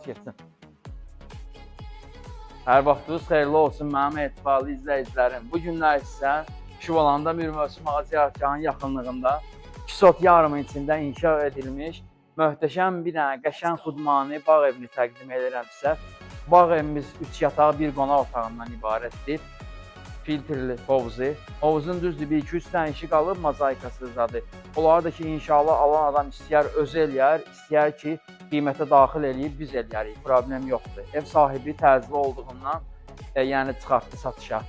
Getsin. Hər vaxtınız xeyirli olsun mənim etibarlı izləyicilərim. Bu günlər isə Şüvalanda bir mövsüm ağacı yaxınlığında 2 sot yarımın içində inşa edilmiş möhtəşəm bir dənə qəşəng xudmani bağ evini təqdim edirəm sizə. Bağ evimiz 3 yataq, 1 qonaq otağından ibarətdir. Filtrli hovuzu. Hovuzun düzdür 1-2-3 dənə işi qalıb, mozaikasızdadır. Onları da ki, inşallah alan adam istəyər özü eləyər, istəyər ki, qiymətə daxil eləyib biz eləyərik, problem yoxdur. Ev sahibi tərzli olduğundan, yəni çıxartdı satışa.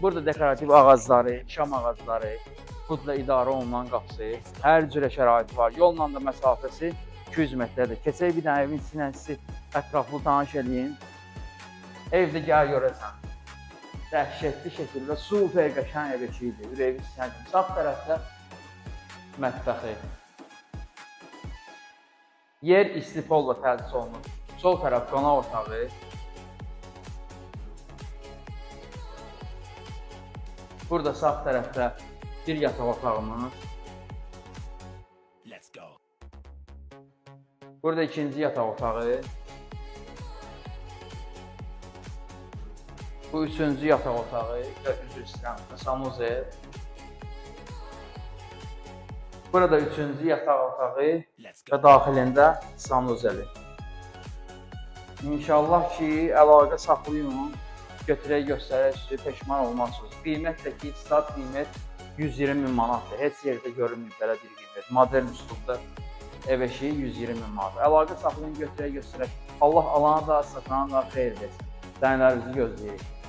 Burada dekorativ ağacları, şam ağacları, pudla idarə olunan qapısı, hər cürə şəraiti var. Yolla da məsafəsi 200 metrədir. Keçək bir dənə evin içindən sizi ətraflı tanış eləyin. Evdə gəl görəsən. Dəhşətli şəkildə super qəşəng ev eşiyidir. Bir evi istəyəcəm. Sağ tərəfdə mətbəxi. Yer istipolla təchiz olunur. Sol tərəf qonaq otağı. Burada sağ tərəfdə bir yataq otağımız. Burada ikinci yataq otağı. Bu üçüncü yataq otağı və üzr istəyirəm, sanuzel. Burada üçüncü yataq otağı və daxilində sanuzeli. İnşallah ki, əlaqə saxlayın, götürək göstərək sizi, peşman olmazsınız. Qiymət də ki, stat qiymət 120 min manatdır. Heç yerdə görünmür belə bir qiymət. Modern üslubda ev eşiyi 120 min manat. Əlaqə saxlayın, götürək göstərək. Allah alana da, satana da xeyir versin. Sənlərinizi gözləyirik.